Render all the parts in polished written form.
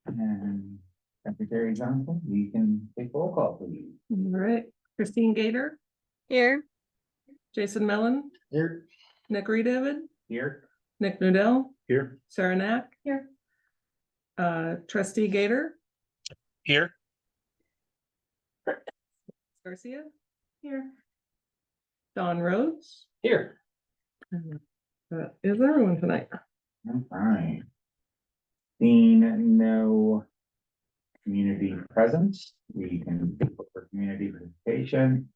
And Secretary Johnson, we can take roll call, please. All right, Christine Gator, Here. Jason Mellon, Here. Nick Redavid, Here. Nick Nudell, Here. Sarah Knack. Here. Trustee Gator, Here. Garcia. Here. Don Rhoads. Here. That is everyone tonight. I'm fine. Seeing no community presence, we can look for community participation.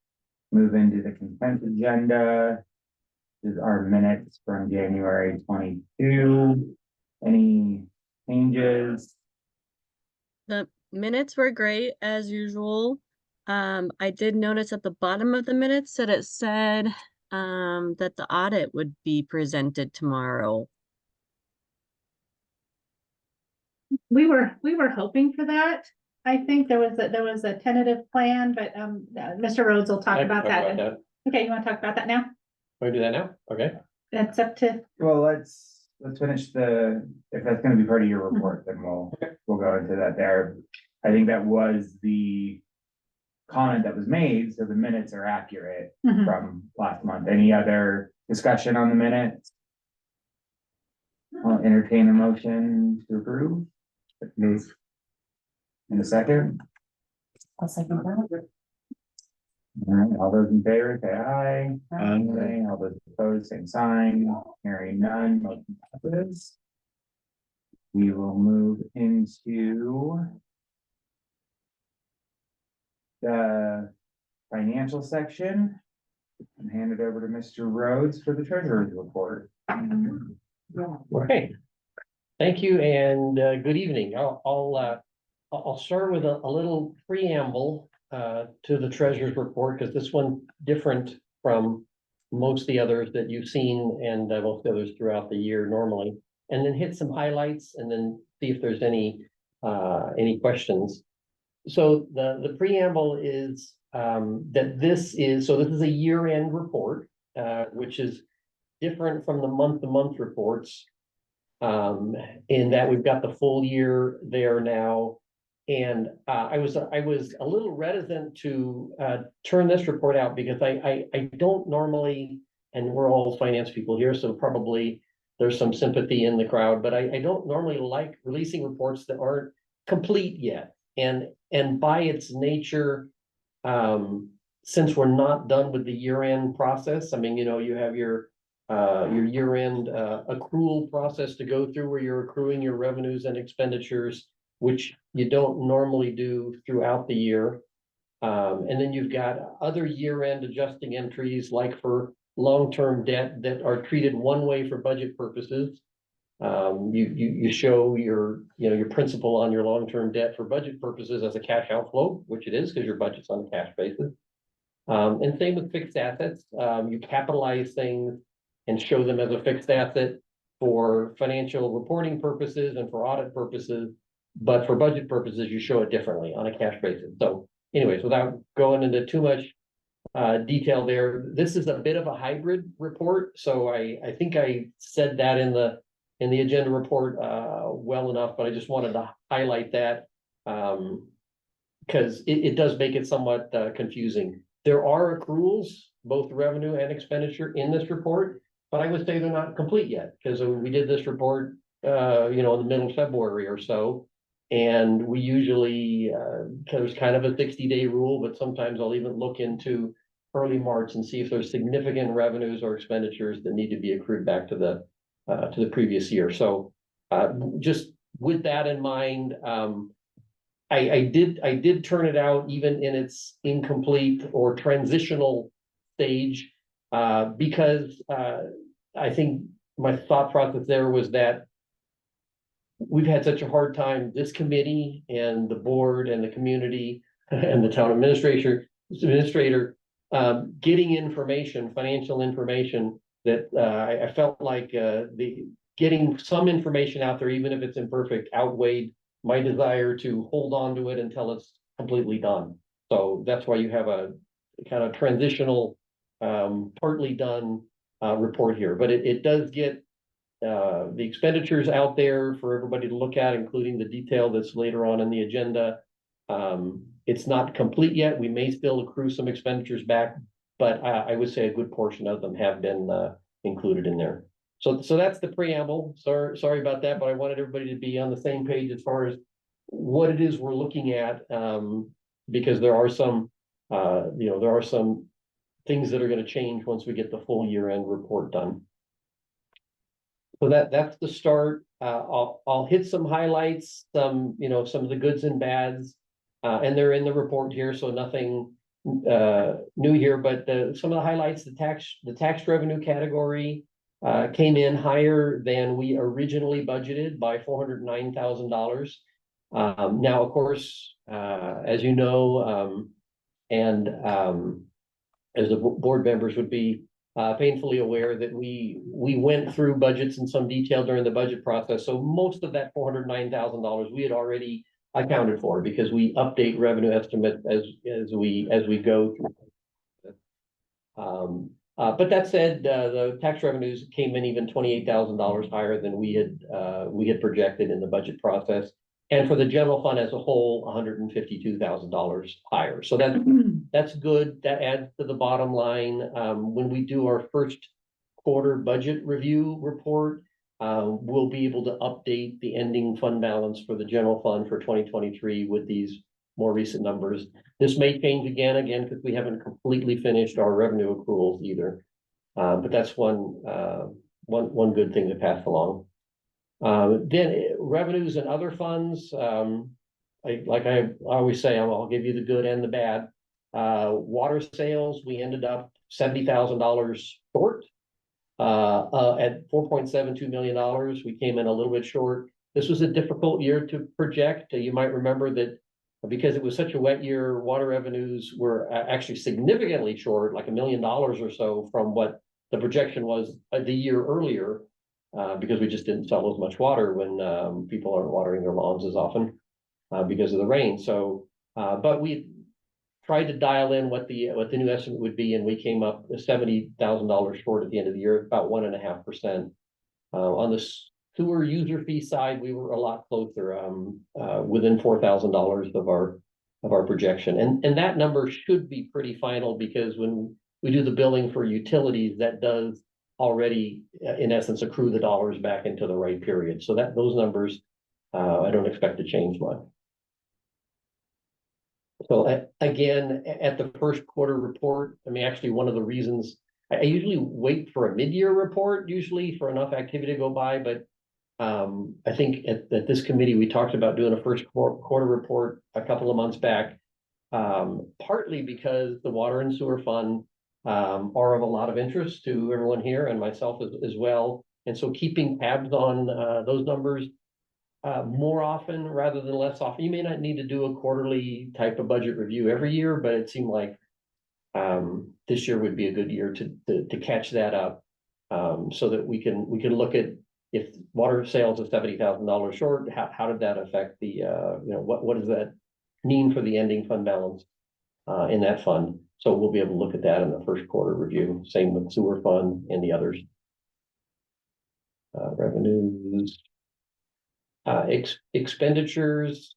Move into the consent agenda. This is our minutes from January 22. Any changes? The minutes were great as usual. I did notice at the bottom of the minutes that it said that the audit would be presented tomorrow. We were hoping for that. I think there was a tentative plan, but Mr. Rhoads will talk about that. Okay, you want to talk about that now? Want to do that now? Okay. That's up to, Well, let's finish if that's gonna be part of your report, then we'll go into that there. I think that was the comment that was made, so the minutes are accurate from last month. Any other discussion on the minutes? I'll entertain a motion to approve. Please. In a second. I'll second that. All right, all those in favor, say aye. Aye. All those opposed, same sign. Hearing none, motion passes. We will move into the financial section and hand it over to Mr. Rhoads for the treasurer's report. Okay. Thank you and good evening. I'll start with a little preamble to the treasurer's report, because this one different from most of the others that you've seen and most others throughout the year normally, and then hit some highlights and then see if there's any questions. So the preamble is that this is a year-end report, which is different from the month-to-month reports, in that we've got the full year there now. And I was a little reticent to turn this report out because I don't normally, and we're all finance people here, so probably there's some sympathy in the crowd, but I don't normally like releasing reports that aren't complete yet. And by its nature, since we're not done with the year-end process, I mean, you know, you have your year-end accrual process to go through where you're accruing your revenues and expenditures, which you don't normally do throughout the year. And then you've got other year-end adjusting entries, like for long-term debt, that are treated one way for budget purposes. You show your principal on your long-term debt for budget purposes as a cash outflow, which it is because your budget's on a cash basis. And same with fixed assets. You capitalize things and show them as a fixed asset for financial reporting purposes and for audit purposes, but for budget purposes, you show it differently on a cash basis. So anyways, without going into too much detail there, this is a bit of a hybrid report. So I think I said that in the agenda report well enough, but I just wanted to highlight that because it does make it somewhat confusing. There are accruals, both revenue and expenditure, in this report, but I would say they're not complete yet, because we did this report in the middle of February or so. And we usually, there's kind of a 60-day rule, but sometimes I'll even look into early March and see if there's significant revenues or expenditures that need to be accrued back to the previous year. So just with that in mind, I did turn it out even in its incomplete or transitional stage, because I think my thought process there was that we've had such a hard time, this committee and the board and the community and the town administrator, getting information, financial information, that I felt like getting some information out there, even if it's imperfect, outweighed my desire to hold on to it until it's completely done. So that's why you have a kind of transitional, partly done report here, but it does get the expenditures out there for everybody to look at, including the detail that's later on in the agenda. It's not complete yet. We may still accrue some expenditures back, but I would say a good portion of them have been included in there. So that's the preamble. Sorry about that, but I wanted everybody to be on the same page as far as what it is we're looking at, because there are some, there are some things that are going to change once we get the full year-end report done. So that's the start. I'll hit some highlights, some of the goods and bads, and they're in the report here, so nothing new here. But some of the highlights: the tax revenue category came in higher than we originally budgeted by $409,000. Now, of course, as you know, and as the board members would be painfully aware, that we went through budgets in some detail during the budget process. So most of that $409,000 we had already accounted for, because we update revenue estimate as we go through. But that said, the tax revenues came in even $28,000 higher than we had projected in the budget process. And for the general fund as a whole, $152,000 higher. So that's good. That adds to the bottom line. When we do our first quarter budget review report, we'll be able to update the ending fund balance for the general fund for 2023 with these more recent numbers. This may change again, because we haven't completely finished our revenue accruals either. But that's one good thing to pass along. Then revenues and other funds, like I always say, I'll give you the good and the bad. Water sales, we ended up $70,000 short at $4.72 million. We came in a little bit short. This was a difficult year to project. You might remember that because it was such a wet year, water revenues were actually significantly short, like $1 million or so from what the projection was the year earlier. Because we just didn't sell as much water when people aren't watering their lawns as often because of the rain. So, but we tried to dial in what the new estimate would be, and we came up $70,000 short at the end of the year, about 1.5%. On the sewer user fee side, we were a lot closer, within $4,000 of our projection, and that number should be pretty final, because when we do the billing for utilities, that does already, in essence, accrue the dollars back into the right period. So that those numbers, I don't expect to change much. So again, at the first quarter report, I mean, actually, one of the reasons I usually wait for a mid-year report, usually for enough activity to go by, but I think at this committee, we talked about doing a first quarter report a couple of months back, partly because the water and sewer fund are of a lot of interest to everyone here and myself as well. And so keeping tabs on those numbers more often rather than less often. You may not need to do a quarterly type of budget review every year, but it seemed like this year would be a good year to catch that up, so that we can look at, if water sales of $70,000 short, how did that affect the what does that mean for the ending fund balance in that fund? So we'll be able to look at that in the first quarter review. Same with sewer fund and the others. Revenues, expenditures.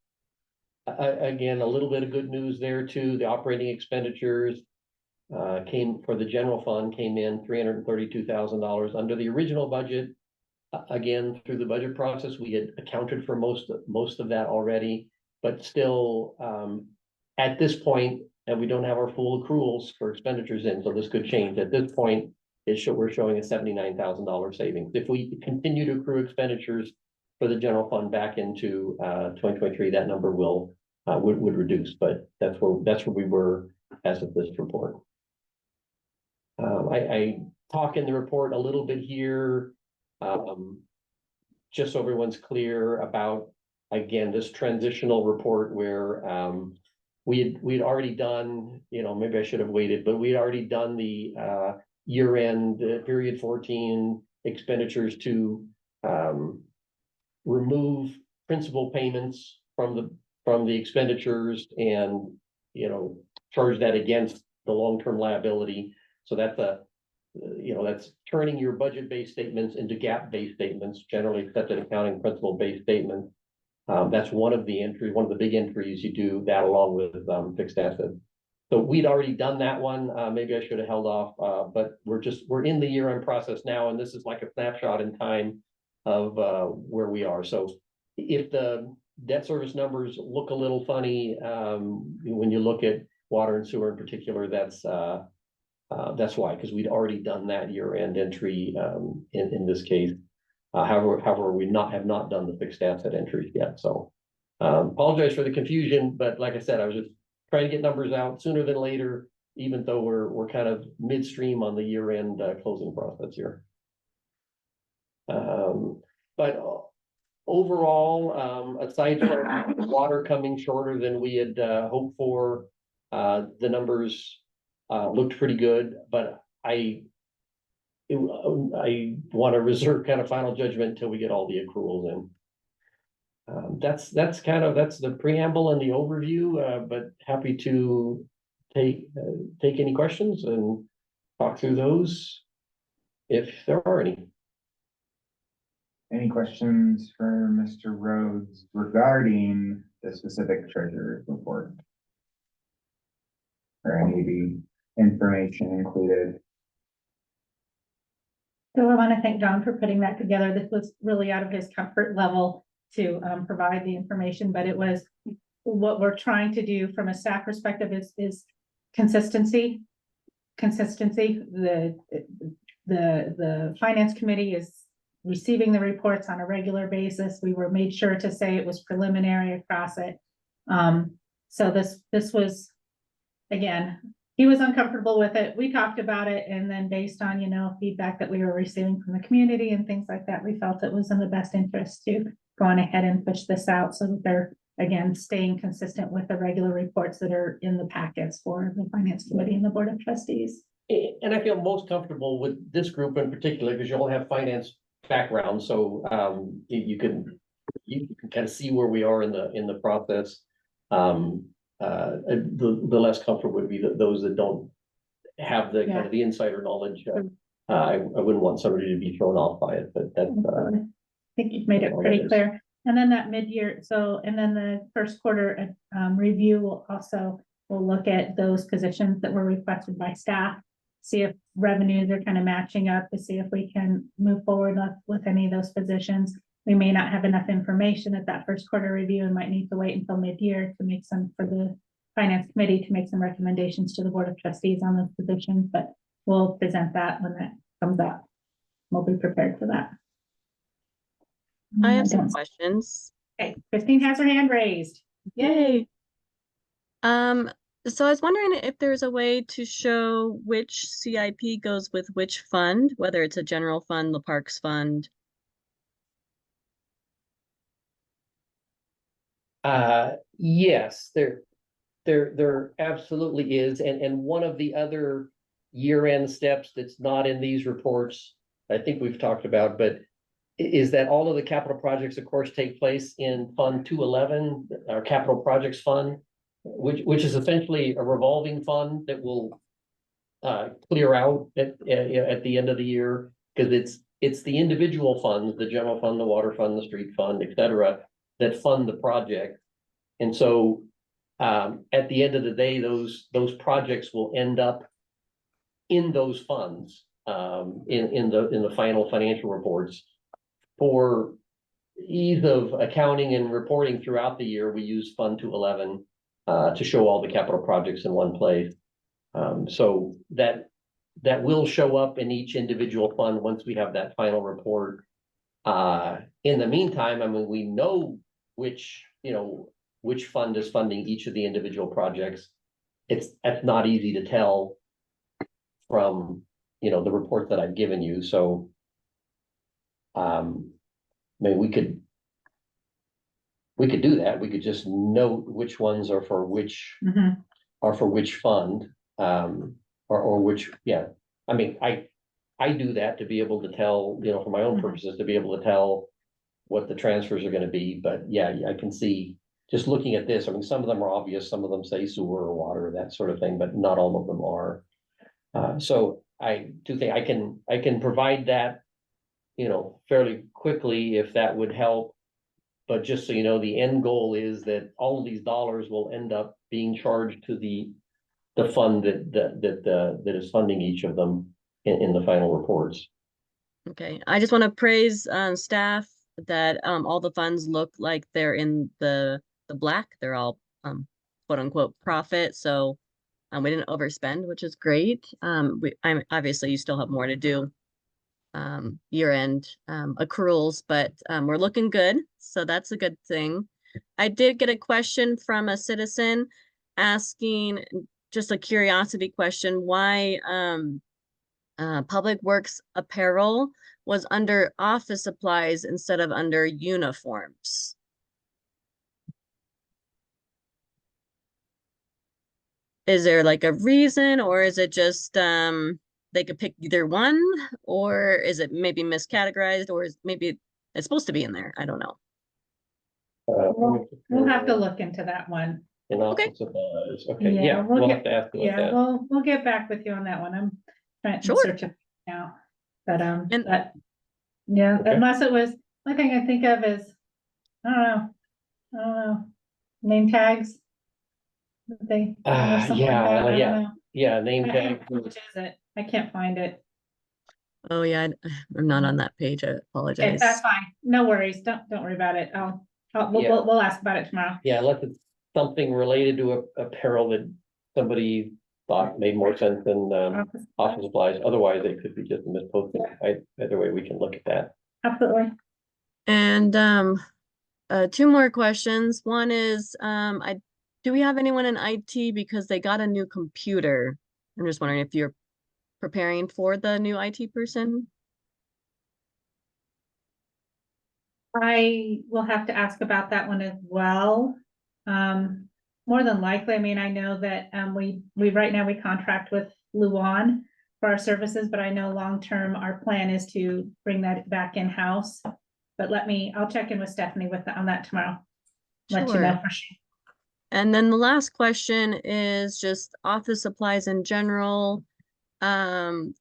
Again, a little bit of good news there too. The operating expenditures came for the general fund came in $332,000 under the original budget. Again, through the budget process, we had accounted for most of that already, but still, at this point, and we don't have our full accruals for expenditures in, so this could change. At this point, we're showing a $79,000 savings. If we continue to accrue expenditures for the general fund back into 2023, that number would reduce, but that's where we were as of this report. I talk in the report a little bit here, just so everyone's clear about, again, this transitional report where we'd already done, maybe I should have waited, but we'd already done the year-end period 14 expenditures to remove principal payments from the expenditures and charge that against the long-term liability. So that's that's turning your budget-based statements into GAAP-based statements, generally accepted accounting principle-based statements. That's one of the big entries you do that along with fixed assets. So we'd already done that one. Maybe I should have held off, but we're in the year-end process now, and this is like a snapshot in time of where we are. So if the debt service numbers look a little funny, when you look at water and sewer in particular, that's why, because we'd already done that year-end entry in this case. However, we have not done the fixed asset entries yet. So apologize for the confusion, but like I said, I was just trying to get numbers out sooner than later, even though we're kind of midstream on the year-end closing process here. But overall, aside from water coming shorter than we had hoped for, the numbers looked pretty good, but I want to reserve kind of final judgment until we get all the accruals in. That's the preamble and the overview, but happy to take any questions and talk through those if there are any. Any questions for Mr. Rhoads regarding the specific treasurer's report? Or any of the information included? So I want to thank John for putting that together. This was really out of his comfort level to provide the information, but it was what we're trying to do from a staff perspective is consistency. The finance committee is receiving the reports on a regular basis. We were made sure to say it was preliminary across it. So this was, again, he was uncomfortable with it. We talked about it, and then based on, feedback that we were receiving from the community and things like that, we felt it was in the best interest to go on ahead and push this out so that they're, again, staying consistent with the regular reports that are in the packets for the finance committee and the board of trustees. And I feel most comfortable with this group in particular because you all have finance background, so you can kind of see where we are in the process. The less comfortable would be those that don't have the kind of the insider knowledge. I wouldn't want somebody to be thrown off by it, but that's I think you've made it pretty clear. And then that mid-year, and then the first quarter review will look at those positions that were requested by staff, see if revenues are kind of matching up to see if we can move forward with any of those positions. We may not have enough information at that first quarter review and might need to wait until mid-year to make for the finance committee to make some recommendations to the board of trustees on those positions, but we'll present that when that comes up. We'll be prepared for that. I have some questions. Okay, Christine has her hand raised. Yay. So I was wondering if there's a way to show which CIP goes with which fund, whether it's a general fund, the parks fund. Yes, there absolutely is. And one of the other year-end steps that's not in these reports, I think we've talked about, but is that all of the capital projects, of course, take place in Fund 211, our Capital Projects Fund, which is essentially a revolving fund that will clear out at the end of the year, because it's the individual funds, the general fund, the water fund, the street fund, et cetera, that fund the project. And so at the end of the day, those projects will end up in those funds in the final financial reports. For ease of accounting and reporting throughout the year, we use Fund 211 to show all the capital projects in one place. So that will show up in each individual fund once we have that final report. In the meantime, I mean, we know which fund is funding each of the individual projects. That's not easy to tell from the report that I've given you. So maybe we could do that. We could just note which ones are for which fund, or which, yeah. I mean, I do that to be able to tell, for my own purposes, to be able to tell what the transfers are going to be. But yeah, I can see just looking at this. I mean, some of them are obvious. Some of them say sewer or water, that sort of thing, but not all of them are. So I do think I can provide that, you know, fairly quickly if that would help. But just so you know, the end goal is that all of these dollars will end up being charged to the fund that is funding each of them in the final reports. Okay, I just want to praise staff that all the funds look like they're in the black. They're all quote unquote profit. So we didn't overspend, which is great. I'm obviously you still have more to do year-end accruals, but we're looking good. So that's a good thing. I did get a question from a citizen asking just a curiosity question, why Public Works apparel was under office supplies instead of under uniforms. Is there like a reason, or is it just they could pick either one, or is it maybe miscategorized, or is maybe it's supposed to be in there? I don't know. We'll have to look into that one. In Okay. office supplies. Okay, Yeah, yeah, we'll we'll get- have to ask about Yeah, that. we'll get back with you on that one. I'm trying to Sure. search it now. But, And- yeah, Okay. unless it was, one thing I think of is, I don't know, name tags. They. something like Yeah, that, I don't yeah. know. Yeah, name tag. Which is it? I can't find it. Oh yeah, I'm not on that page. I Okay, apologize. that's fine. No worries. Don't worry about it. We'll ask about it tomorrow. Yeah, unless it's something related to apparel that somebody thought made more sense than office supplies. Otherwise, it could be just a misposting. Either way, we can look at that. Absolutely. And two more questions. One is do we have anyone in IT because they got a new computer? I'm just wondering if you're preparing for the new IT person. I will have to ask about that one as well. More than likely, I mean, I know that we right now we contract with Luan for our services, but I know long-term our plan is to bring that back in-house. But I'll check in with Stephanie on that tomorrow. Let you know Sure. for sure. And then the last question is just office supplies in general. What am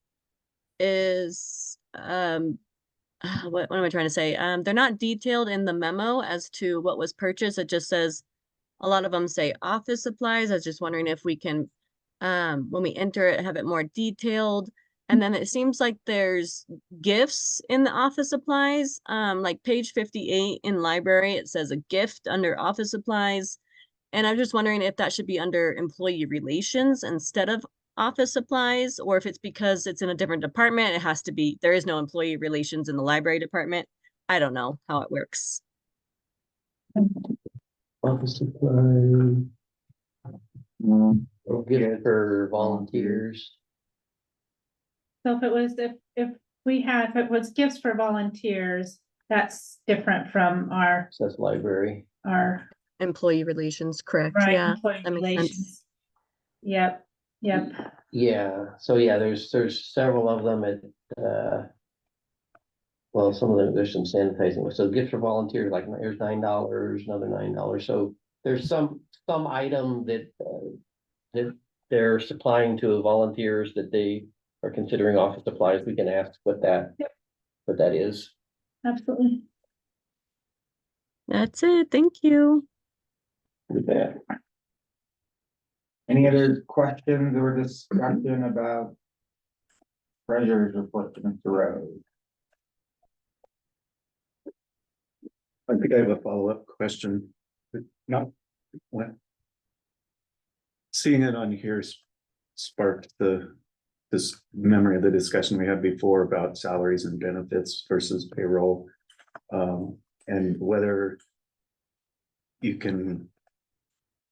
I trying to say? They're not detailed in the memo as to what was purchased. It just says a lot of them say office supplies. I was just wondering if we can, when we enter it, have it more detailed. And then it seems like there's gifts in the office supplies. Like page 58 in library, it says a gift under office supplies. And I'm just wondering if that should be under employee relations instead of office supplies, or if it's because it's in a different department, it has to be, there is no employee relations in the library department. I don't know how it works. Office supply. Yeah. Gift for volunteers. So if it was gifts for volunteers, that's different from Says library. our Employee relations, correct? right, Yeah, employee that makes sense. relations. Yep. Yeah, so yeah, there's several of them at well, some of them, there's some sanitizing. So gifts for volunteers, like here's $9, another $9. So there's some item that that they're supplying to volunteers that they are considering office supplies. We can ask what that is. Absolutely. That's it. Thank you. With that. Any other questions or discussion about treasurer's report to Mr. Rhodes? I think I have a follow-up question. Not what? Seeing it on here sparked this memory of the discussion we had before about salaries and benefits versus payroll. And whether you can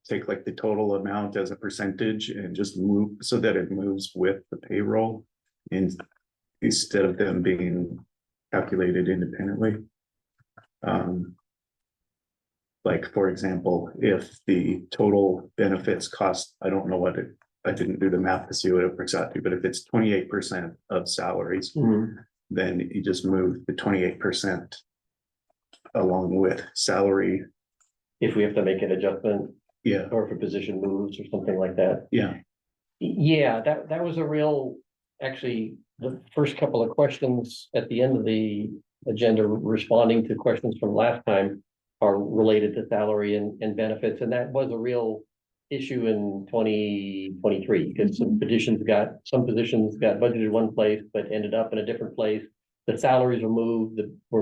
take like the total amount as a percentage and just move so that it moves with the payroll instead of them being calculated independently. Like, for example, if the total benefits cost, I don't know what I didn't do the math to see what it works out to, but if it's 28% of salaries, then you just move the 28% along with salary. If we have to make an adjustment, Yeah, or if a position moves or something like that. yeah. Yeah, that was a real actually, the first couple of questions at the end of the agenda, responding to questions from last time are related to salary and benefits, and that was a real issue in 2023, because some positions got budgeted one place, but ended up in a different place. The salaries were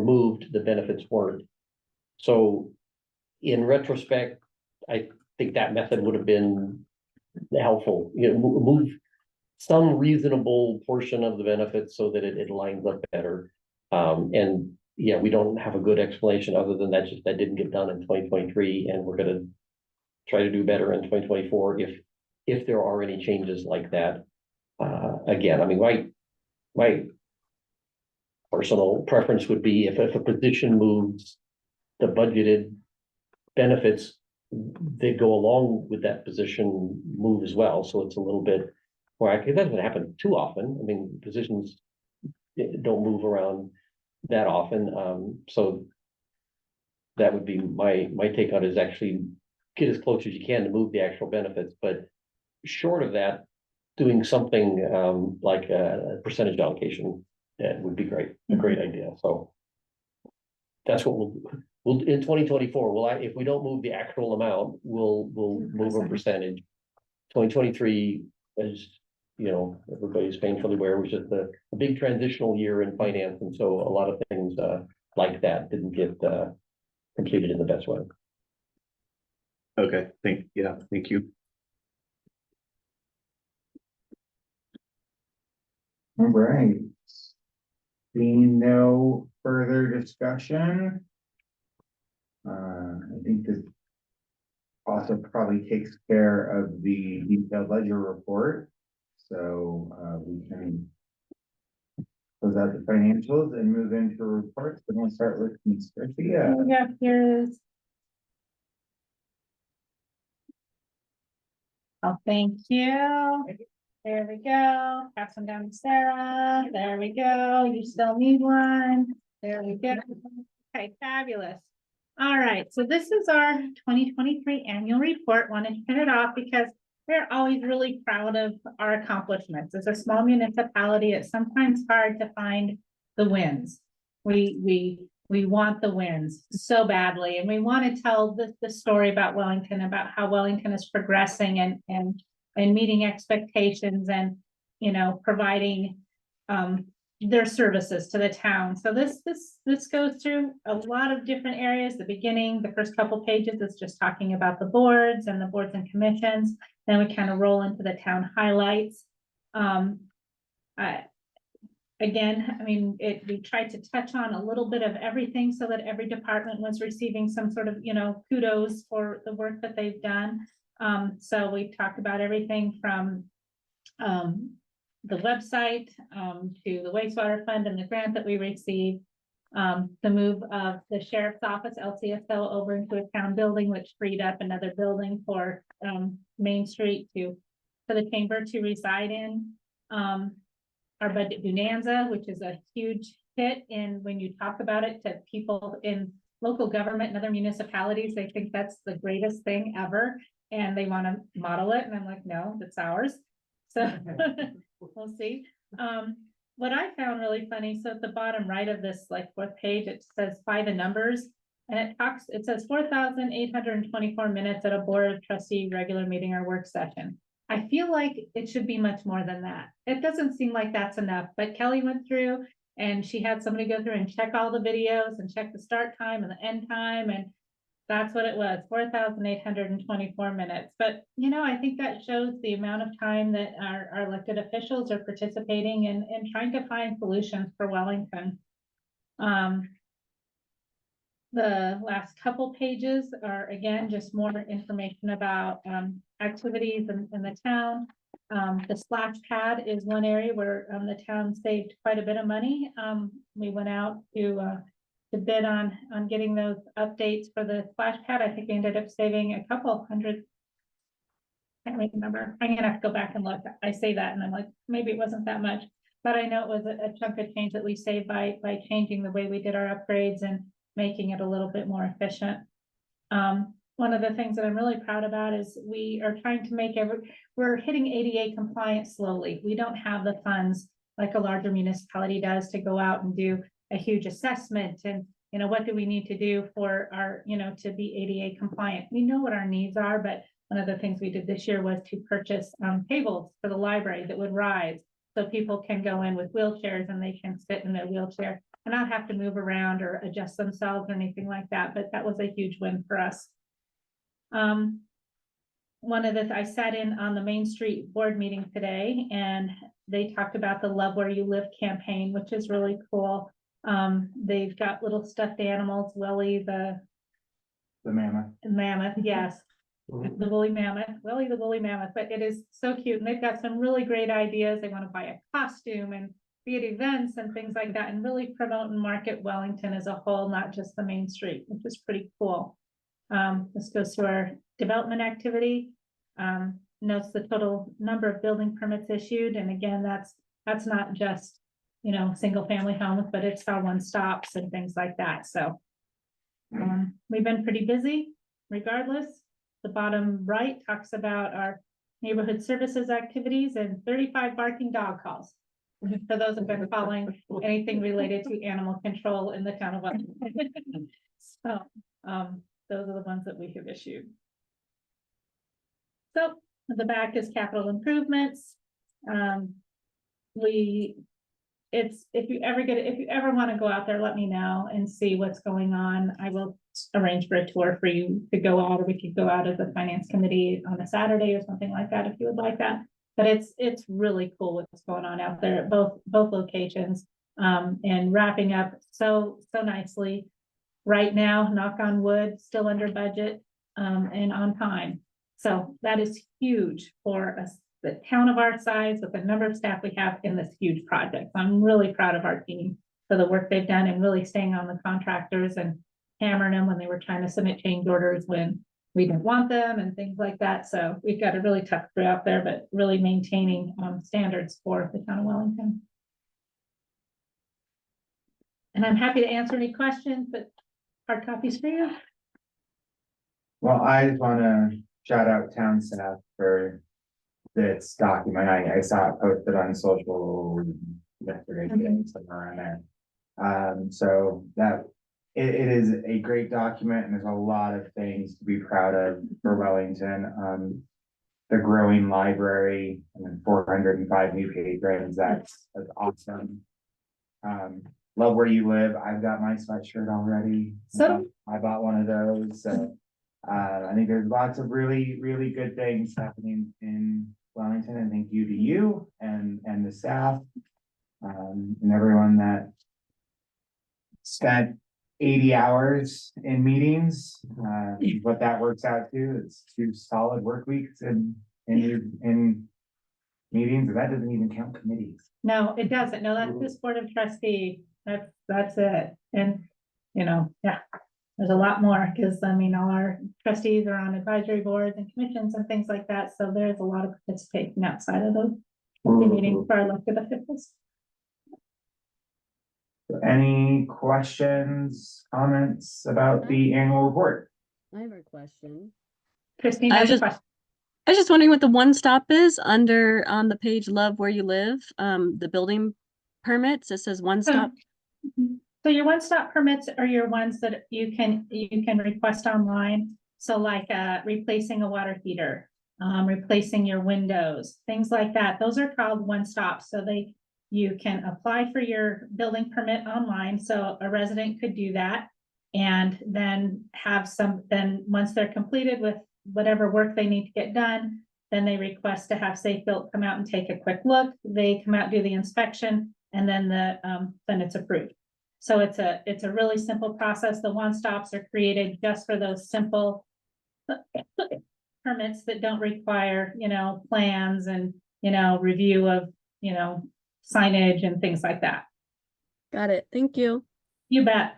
moved, the benefits weren't. So in retrospect, I think that method would have been helpful, move some reasonable portion of the benefits so that it lines up better. And yeah, we don't have a good explanation other than that didn't get done in 2023, and we're gonna try to do better in 2024 if there are any changes like that. Again, I mean, my personal preference would be if a position moves, the budgeted benefits that go along with that position move as well. So it's a little bit more accurate. It doesn't happen too often. I mean, positions don't move around that often. So that would be my take on it, is actually get as close as you can to move the actual benefits. But short of that, doing something like a percentage allocation, that would be great, a great idea. So that's what we'll do. We'll in 2024, if we don't move the actual amount, we'll move a percentage. 2023, as you know, everybody's painfully aware, was just a big transitional year in finance, and so a lot of things like that didn't get completed in the best way. Okay, thank you. All right. Being no further discussion. I think this also probably takes care of the detailed ledger report. So we can close out the financials and move into reports. Then we'll start with Ms. Garcia. Yeah, here's. Oh, thank you. There we go. Pass them down to Sarah. There we go. You still need one. There we go. Okay, fabulous. All right, so this is our 2023 annual report. Wanted to print it off because we're always really proud of our accomplishments. As a small municipality, it's sometimes hard to find the wins. We want the wins so badly, and we want to tell the story about Wellington, about how Wellington is progressing and meeting expectations, and providing their services to the town. So this goes through a lot of different areas. The beginning, the first couple pages is just talking about the boards and commissions. Then we kind of roll into the town highlights. Again, I mean, we tried to touch on a little bit of everything so that every department was receiving some sort of, kudos for the work that they've done. So we talked about everything from the website to the wastewater fund and the grant that we received. The move of the sheriff's office, LCSO, over into a town building, which freed up another building for Main Street for the chamber to reside in. Our budget bonanza, which is a huge hit, and when you talk about it to people in local government and other municipalities, they think that's the greatest thing ever, and they want to model it, and I'm like, no, that's ours. So we'll see. What I found really funny, so at the bottom right of this fourth page, it says by the numbers, and it says 4,824 minutes at a board of trustee regular meeting or work session. I feel like it should be much more than that. It doesn't seem like that's enough, but Kelly went through and she had somebody go through and check all the videos and check the start time and the end time, and that's what it was, 4,824 minutes. But, I think that shows the amount of time that our elected officials are participating in trying to find solutions for Wellington. The last couple pages are, again, just more information about activities in the town. The splash pad is one area where the town saved quite a bit of money. We went out to bid on getting those updates for the splash pad. I think we ended up saving a couple hundred. I can't remember. I'm gonna have to go back and look. I say that and I'm like, maybe it wasn't that much, but I know it was a chunk of change that we saved by changing the way we did our upgrades and making it a little bit more efficient. one of the things that I'm really proud about is we are trying to make we're hitting ADA compliance slowly. We don't have the funds like a larger municipality does to go out and do a huge assessment and, you know, what do we need to do for our, you know, to be ADA compliant? We know what our needs are, but one of the things we did this year was to purchase tables for the library that would rise. So people can go in with wheelchairs and they can sit in their wheelchair and not have to move around or adjust themselves or anything like that. But that was a huge win for us. I sat in on the Main Street board meeting today and they talked about the Love Where You Live campaign, which is really cool. They've got little stuffed animals, Willie, the mammoth, yes. The woolly mammoth, Willie the woolly mammoth, but it is so cute. And they've got some really great ideas. They want to buy a costume and be at events and things like that and really promote and market Wellington as a whole, not just the Main Street, which is pretty cool. This goes to our development activity. Notes the total number of building permits issued. And again, that's not just, you know, single family homes, but it's how one stops and things like that. So we've been pretty busy regardless. The bottom right talks about our neighborhood services activities and 35 barking dog calls. For those who've been following anything related to animal control in the town of Wellington. So those are the ones that we have issued. So the back is capital improvements. If you ever want to go out there, let me know and see what's going on. I will arrange for a tour for you to go out, or we could go out as a finance committee on a Saturday or something like that if you would like that. But it's really cool what's going on out there at both locations, and wrapping up so nicely right now, knock on wood, still under budget, and on time. So that is huge for us, the town of our size with the number of staff we have in this huge project. I'm really proud of our team for the work they've done and really staying on the contractors and hammering them when they were trying to submit change orders when we didn't want them and things like that. So we've got a really tough crew out there, but really maintaining standards for the town of Wellington. And I'm happy to answer any questions, but hard copies for you. Well, I just want to shout out town staff for this document. I saw it posted on social yesterday, somewhere around there. So that it is a great document and there's a lot of things to be proud of for Wellington. The growing library and then 405 new patrons. That's awesome. Love Where You Live. I've got my sweatshirt already. So I bought one of those. So I think there's lots of really, really good things happening in Wellington, and thank you to you and the staff and everyone that spent 80 hours in meetings. What that works out to is 2 solid work weeks in meetings, and that doesn't even count committees. no, it doesn't. No, that's this board of trustee. That's it. And you know, yeah. There's a lot more because I mean, all our trustees are on advisory boards and commissions and things like that. So there's a lot of participating outside of those meetings for our elected officials. Any questions, comments about the annual report? I have a question. Christine, I has a just- question. I was just wondering what the one stop is under on the page Love Where You Live, the building permits. It says one stop. So your one-stop permits are your ones that you can request online. So like replacing a water heater, replacing your windows, things like that. Those are called one-stop. So you can apply for your building permit online. So a resident could do that. And then then once they're completed with whatever work they need to get done, then they request to have Safe Built come out and take a quick look. They come out, do the inspection, and then then it's approved. So it's a really simple process. The one-stops are created just for those simple permits that don't require, you know, plans and, you know, review of, you know, signage and things like that. Got it. Thank you. You bet.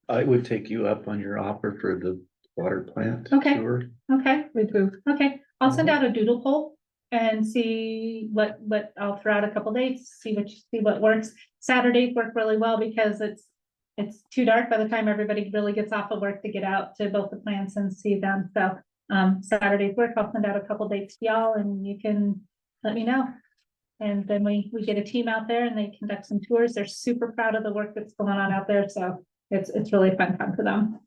I would take you up on your offer for the water plant. Okay. Sure. Okay. Me too. Okay. I'll send out a doodle poll and see what I'll throw out a couple dates, see what works. Saturdays work really well because it's it's too dark by the time everybody really gets off of work to get out to both the plants and see them. So, Saturday's work, I'll send out a couple dates to y'all and you can let me know. And then we get a team out there and they conduct some tours. They're super proud of the work that's going on out there. So it's really fun for them.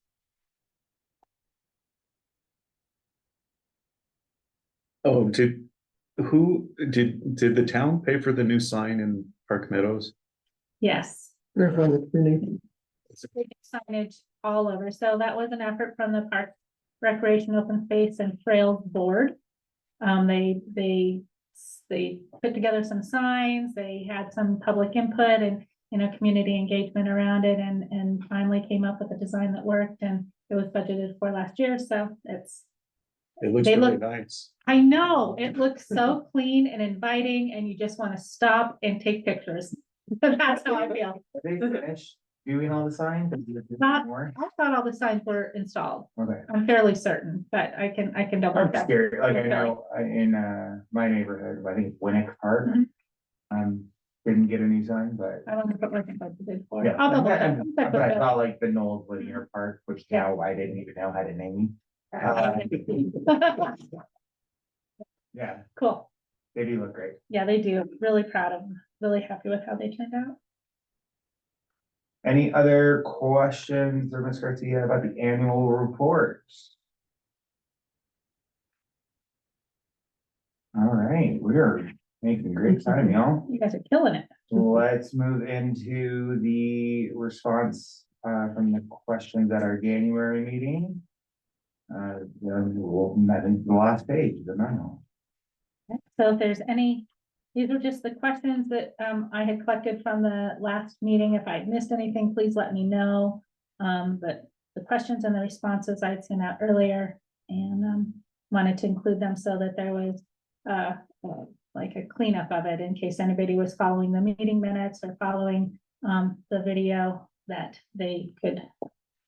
Oh, did the town pay for the new sign in Park Meadows? Yes. Signage all over. So that was an effort from the Park Recreation, Open Space and Trails Board. They put together some signs, they had some public input and, community engagement around it and finally came up with a design that worked and it was budgeted for last year. So It looks They really look- nice. I know, it looks so clean and inviting and you just want to stop and take pictures. That's how I feel. Are they finished doing all the signs? Is there Not- more? I thought all the signs were installed. Okay. I'm fairly certain, but I can double I'm check. scared, like I Okay. know in my neighborhood, I think Winnick Park. Mhm. Didn't get a new sign, but. I don't know what I budgeted for. Yeah, I'll double check. but I saw like the Knowles Linear Park, which Yeah. now I didn't even know how to name. Yeah, Cool. they do look great. Yeah, they do. Really proud of them. Really happy with how they turned out. Any other questions or Ms. Garcia about the annual reports? All right, we're making great time, y'all. You guys are killing it. Let's move into the response from the questions at our January meeting. Then we'll move into the last page, the memo. So if there's any, these are just the questions that I had collected from the last meeting. If I missed anything, please let me know. But the questions and the responses I'd sent out earlier and wanted to include them so that there was like a cleanup of it in case anybody was following the meeting minutes or following the video that they could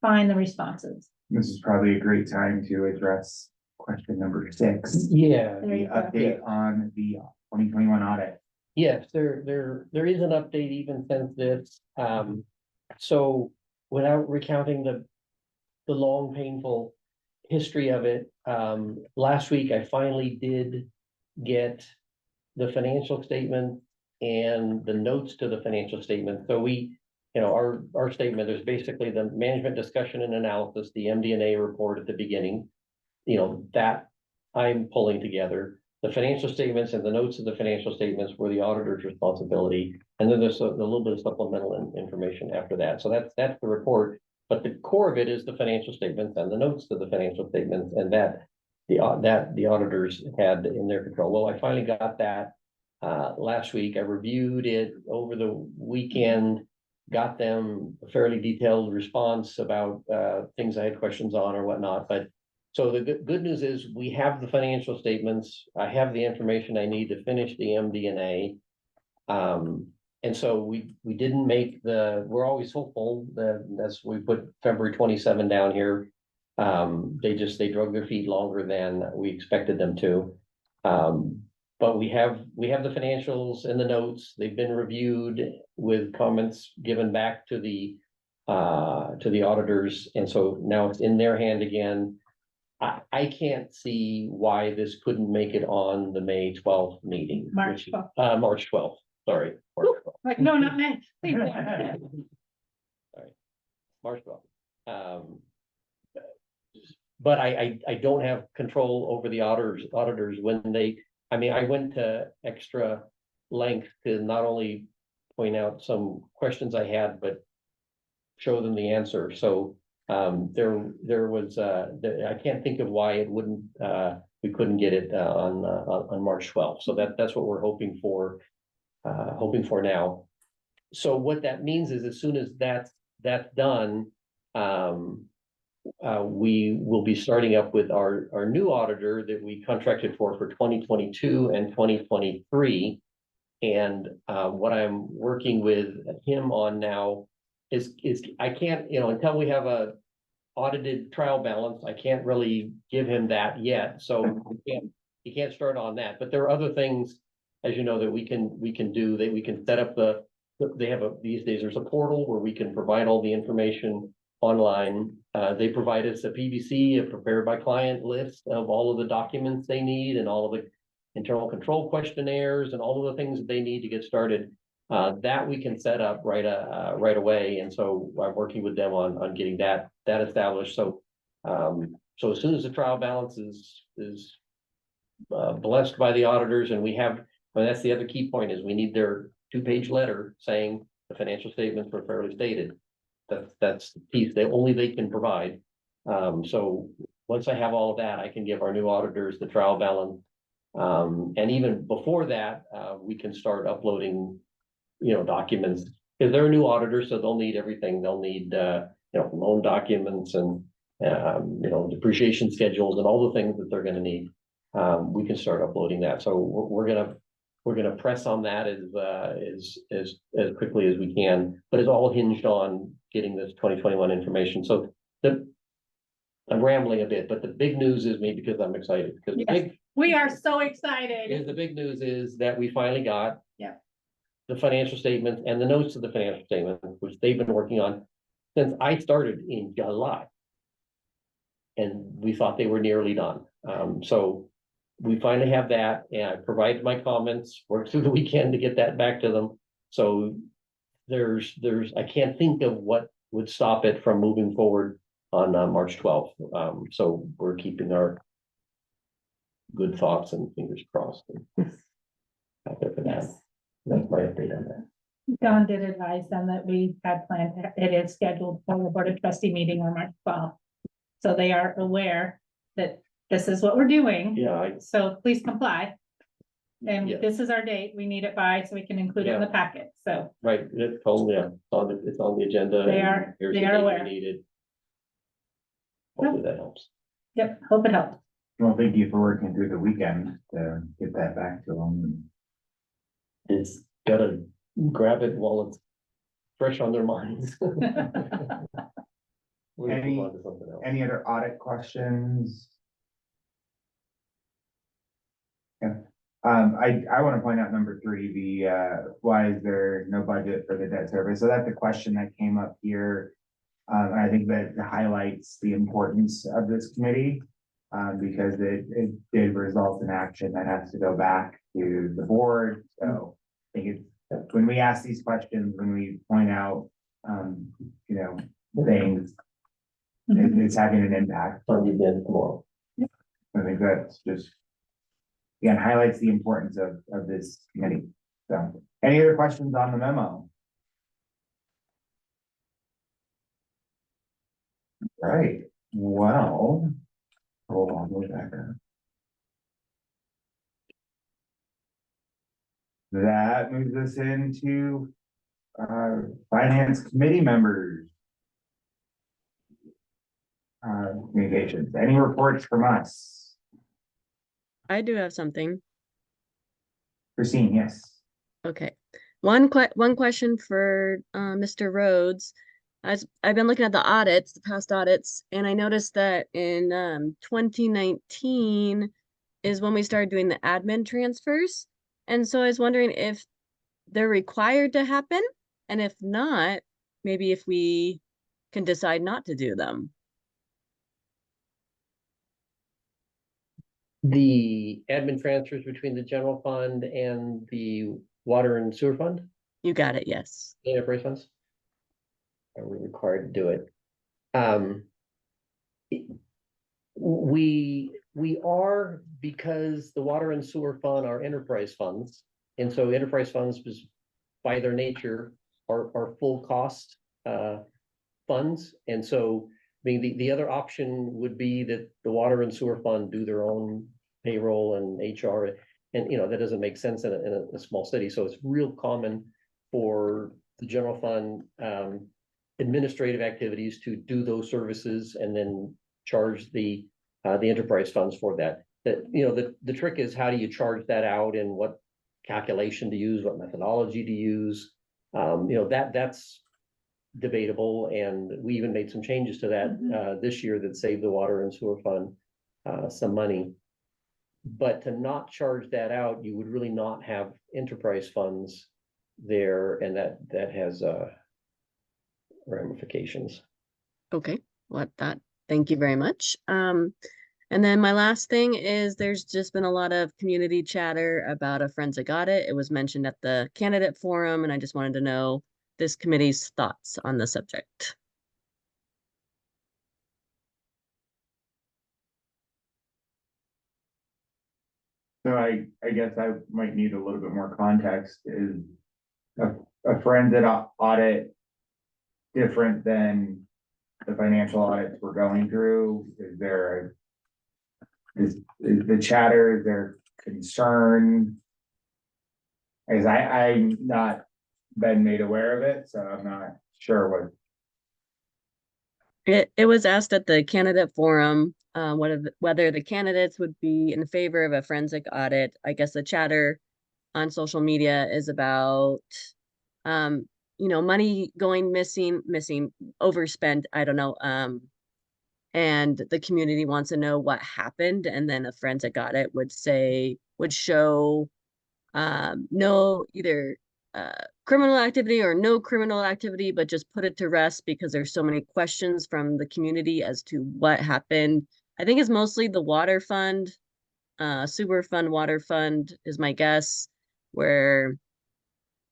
find the responses. This is probably a great time to address question number 6. Yeah. There The you go. update on the 2021 audit. Yes, there is an update even since this, so without recounting the long painful history of it, last week I finally did get the financial statement and the notes to the financial statement. So we, our statement, there's basically the management discussion and analysis, the MD&A report at the beginning, that I'm pulling together. The financial statements and the notes of the financial statements were the auditor's responsibility. And then there's a little bit of supplemental information after that. So that's the report. But the core of it is the financial statements and the notes to the financial statements and that the auditors had in their control. Well, I finally got that last week. I reviewed it over the weekend, got them a fairly detailed response about things I had questions on or whatnot. But so the good news is we have the financial statements. I have the information I need to finish the MD&A. And so we didn't make we're always hopeful that as we put February 27 down here. They drug their feet longer than we expected them to. But we have the financials and the notes. They've been reviewed with comments given back to the auditors. And so now it's in their hand again. I can't see why this couldn't make it on the May 12th meeting. March which- 12th. March 12th, sorry. March 12th. Like, no, not me. Please. March 12th. But I don't have control over the auditors when I went to extra length to not only point out some questions I had, but show them the answer. So there was I can't think of why it wouldn't we couldn't get it on March 12th. So that's what we're hoping for now. So what that means is as soon as that's done, we will be starting up with our new auditor that we contracted for 2022 and 2023. And what I'm working with him on now is I can't, until we have a audited trial balance, I can't really give him that yet. So he can't start on that. But there are other things, as you know, that we can do, that we can set up the they have these days, there's a portal where we can provide all the information online. They provide us a PBC, a prepared by client list of all of the documents they need and all of the internal control questionnaires and all of the things that they need to get started. That we can set up right away. And so I'm working with them on getting that established. So, so as soon as the trial balance is blessed by the auditors, and we have, well, that's the other key point, is we need their 2-page letter saying the financial statements were fairly stated. That's the piece that only they can provide. So once I have all of that, I can give our new auditors the trial balance. And even before that, we can start uploading, documents, because they're a new auditor, so they'll need everything. They'll need, loan documents and, depreciation schedules and all the things that they're gonna need. We can start uploading that. So we're gonna press on that as quickly as we can, but it's all hinged on getting this 2021 information. So I'm rambling a bit, but the big news is me, because I'm excited, because the Yes. big We are so excited. is the big news is that we finally got Yeah. the financial statements and the notes of the financial statement, which they've been working on since I started in July. And we thought they were nearly done. So we finally have that, and I provided my comments, worked through the weekend to get that back to them. So I can't think of what would stop it from moving forward on March 12th. So we're keeping our good thoughts and fingers crossed. Yes. That's my update on that. Don did advise them that we had planned, it is scheduled for the Board of Trustee meeting on March 12th. So they are aware that this is what we're doing. Yeah, So please comply. And Yeah. this is our date. We need it by, so we can include it in the packet. So right, it's on the agenda. They and are- here's they the are date we aware. needed. Hopefully that helps. yep, hope it helps. Well, thank you for working through the weekend to get that back to them. It's gotta grab it while it's fresh on their minds. We're gonna move on to something else. Any other audit questions? Yeah, I want to point out number 3, the, why is there no budget for the debt service? So that's a question that came up here. And I think that highlights the importance of this committee, because it did result in action that has to go back to the board. So I think it's, when we ask these questions, when we point out, things, it's having an impact. On the agenda tomorrow. I think that's just, again, highlights the importance of this committee. So, any other questions on the memo? All right, well, hold on, go back up. That moves us into finance committee members. Communications, any reports from us? I do have something. Christine, yes. Okay. One question for Mr. Rhoads. As I've been looking at the audits, the past audits, and I noticed that in 2019 is when we started doing the admin transfers. And so I was wondering if they're required to happen, and if not, maybe if we can decide not to do them. The admin transfers between the general fund and the water and sewer fund, You got it, yes. the enterprise funds. Are we required to do it? We are, because the water and sewer fund are enterprise funds, and so enterprise funds, by their nature, are full cost funds, and so the other option would be that the water and sewer fund do their own payroll and HR, and that doesn't make sense in a small city. So it's real common for the general fund administrative activities to do those services and then charge the enterprise funds for that. The trick is, how do you charge that out, and what calculation to use, what methodology to use? That's debatable, and we even made some changes to that this year that saved the water and sewer fund some money. But to not charge that out, you would really not have enterprise funds there, and that has ramifications. Okay, thank you very much. And then my last thing is there's just been a lot of community chatter about a forensic audit. It was mentioned at the candidate forum, and I just wanted to know this committee's thoughts on the subject. So I guess I might need a little bit more context. Is a forensic audit different than the financial audits we're going through? Is the chatter, is there concern? As I'm not been made aware of it, so I'm not sure what. It was asked at the candidate forum, whether the candidates would be in favor of a forensic audit. I guess the chatter on social media is about, money going missing, overspent, I don't know. And the community wants to know what happened. And then a forensic audit would show no either criminal activity or no criminal activity, but just put it to rest because there's so many questions from the community as to what happened. I think it's mostly the water fund, sewer fund, water fund is my guess, where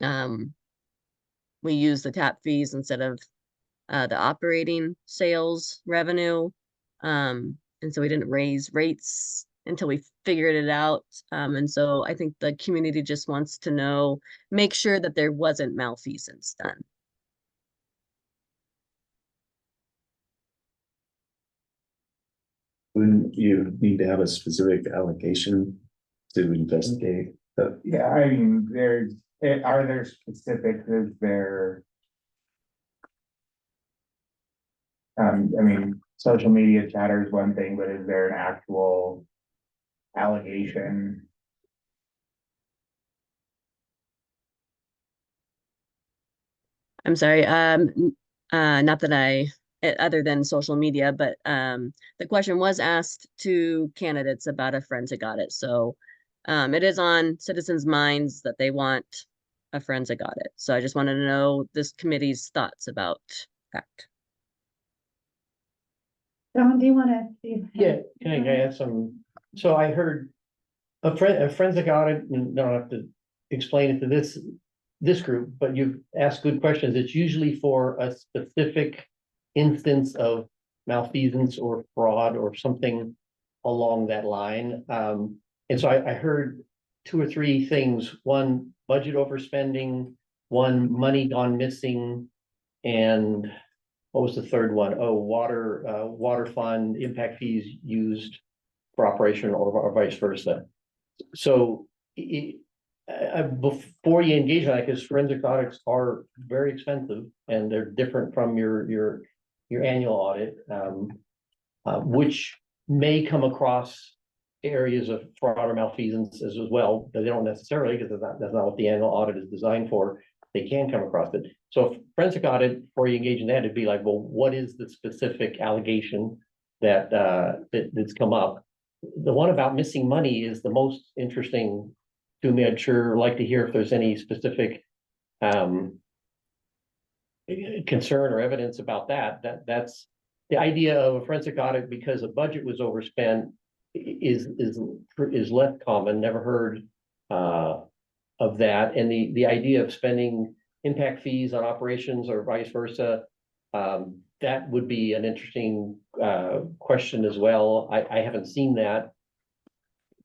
we use the tap fees instead of the operating sales revenue. And so we didn't raise rates until we figured it out. And so I think the community just wants to make sure that there wasn't malfeasance done. Wouldn't you need to have a specific allocation to investigate? Yeah, I mean, are there specifics? Is there? I mean, social media chatter is one thing, but is there an actual allegation? I'm sorry, not that other than social media, but the question was asked to candidates about a forensic audit. So it is on citizens' minds that they want a forensic audit. So I just wanted to know this committee's thoughts about that. Don, do you want to? Yeah, can I add some? So I heard a forensic audit, and don't have to explain it to this group, but you've asked good questions. It's usually for a specific instance of malfeasance or fraud or something along that line. And so I heard 2 or 3 things. One, budget overspending, one, money gone missing, and what was the third one? Oh, water fund, impact fees used for operation or vice versa. So before you engage in that, because forensic audits are very expensive and they're different from your annual audit, which may come across areas of fraud or malfeasance as well, but they don't necessarily, because that's not what the annual audit is designed for. They can come across it. So forensic audit, before you engage in that, it'd be like, well, what is the specific allegation that's come up? The one about missing money is the most interesting to me. I'd sure like to hear if there's any specific concern or evidence about that. That's the idea of a forensic audit, because a budget was overspent, is less common. Never heard of that. And the idea of spending impact fees on operations or vice versa, that would be an interesting question as well. I haven't seen that,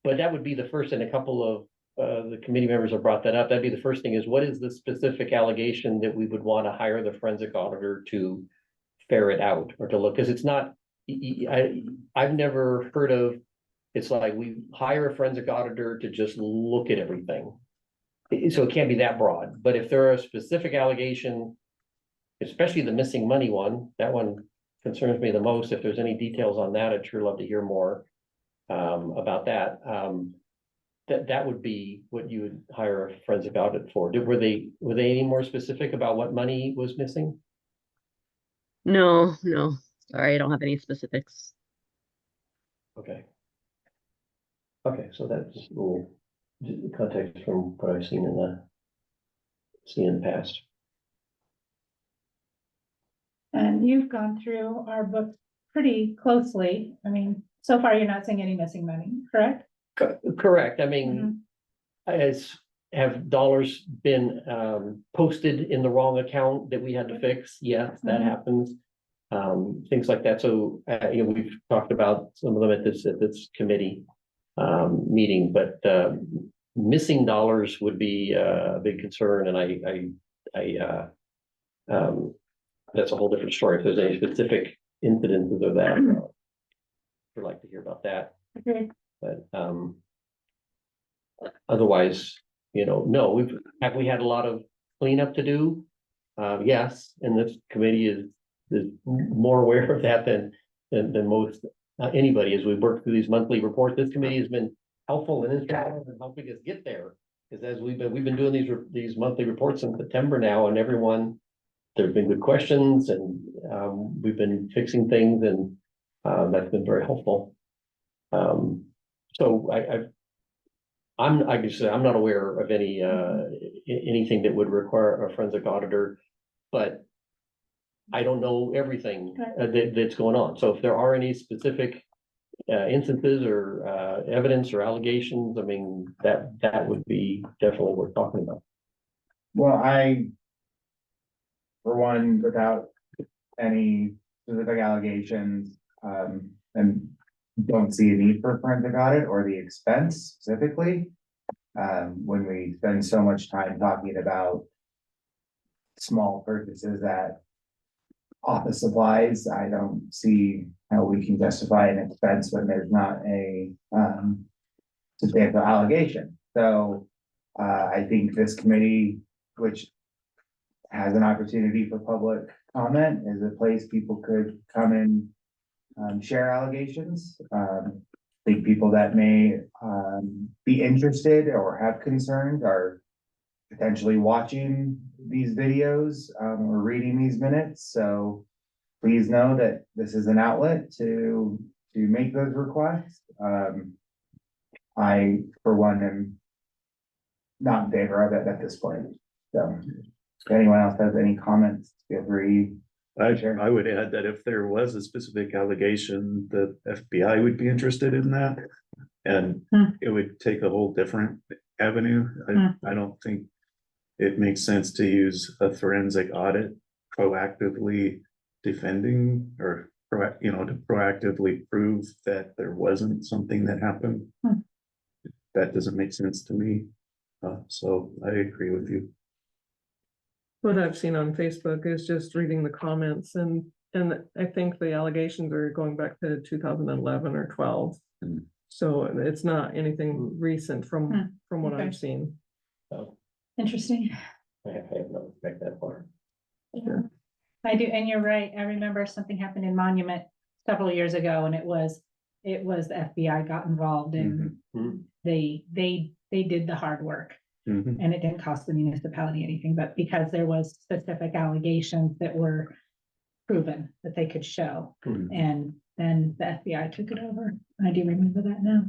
but that would be the first, and a couple of the committee members have brought that up. That'd be the first thing, is what is the specific allegation that we would want to hire the forensic auditor to ferret out or to look? Because it's not, I've never heard of, it's like we hire a forensic auditor to just look at everything. So it can't be that broad, but if there are a specific allegation, especially the missing money one, that one concerns me the most. If there's any details on that, I'd sure love to hear more about that. That would be what you would hire a forensic audit for. Were they any more specific about what money was missing? No, sorry, I don't have any specifics. Okay. Okay, so that's just a little context from what I've seen seen in the past. And you've gone through our book pretty closely. I mean, so far you're not seeing any missing money, correct? Correct, I mean, as have dollars been posted in the wrong account that we had to fix? Yes, that Mhm. happens. Things like that, so we've talked about some of them at this committee meeting, but missing dollars would be a big concern, and I that's a whole different story. If there's any specific incidences of that, I'd like to hear about that. Okay. But otherwise, no, have we had a lot of cleanup to do? Yes, and this committee is more aware of that than most anybody as we work through these monthly reports. This committee has been helpful and instrumental in helping us get there. Because as we've been doing these monthly reports in September now, and there've been good questions, and we've been fixing things, and that's been very helpful. So I'm not aware of anything that would require a forensic auditor, but I don't know everything that's going on. So if there are any specific instances or evidence or allegations, I mean, that would be definitely worth talking about. Well, for one, without any specific allegations, and don't see a need for forensic audit or the expense specifically. When we spend so much time talking about small purchases at office supplies, I don't see how we can justify an expense when there's not a substantial allegation. So I think this committee, which has an opportunity for public comment, is a place people could come and share allegations. I think people that may be interested or have concerns are potentially watching these videos or reading these minutes. So please know that this is an outlet to make those requests. I, for one, am not in favor of it at this point. So if anyone else has any comments, feel free. I would add that if there was a specific allegation, the FBI would be interested in that. And it would take a whole different avenue. I don't think it makes sense to use a forensic audit proactively defending or to proactively prove that there wasn't something that happened. That doesn't make sense to me. So I agree with you. What I've seen on Facebook is just reading the comments, and I think the allegations are going back to 2011 or 12. So it's not anything recent from what Okay. I've seen. So Interesting. I have not respect that far. Yeah. I do, and you're right. I remember something happened in Monument several years ago, and it was the FBI got involved, and they did the hard work. And it didn't cost the municipality anything, but because there was specific allegations that were proven that they could show, and then the FBI took it over. I do remember that now.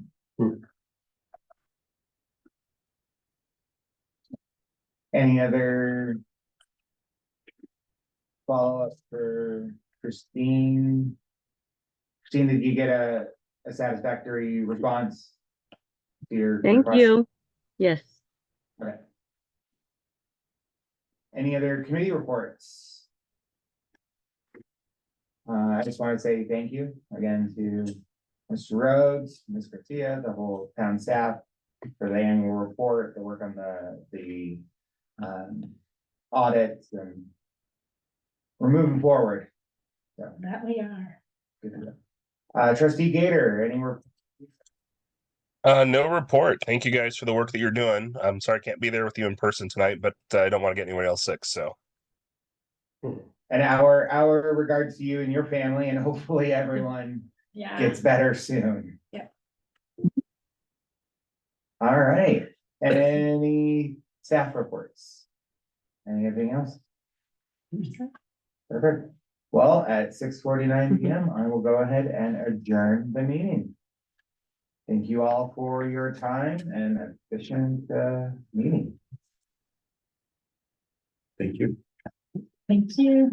Any other follow-up for Christine? Christine, did you get a satisfactory response to your Thank request? you. Yes. Okay. Any other committee reports? I just want to say thank you again to Mr. Rhoads, Ms. Garcia, the whole town staff for the annual report, the work on the audits, and we're moving forward. So That we are. good. Trustee Gator, any No report. Thank you guys for the work that you're doing. I'm sorry I can't be there with you in person tonight, but I don't want to get anyone else sick, so. and our regards to you and your family, and hopefully everyone Yeah. gets better soon. Yep. All right, any staff reports? Anything else? Perfect. Well, at 6:49 PM, I will go ahead and adjourn the meeting. Thank you all for your time and efficient meeting. Thank you. Thank you.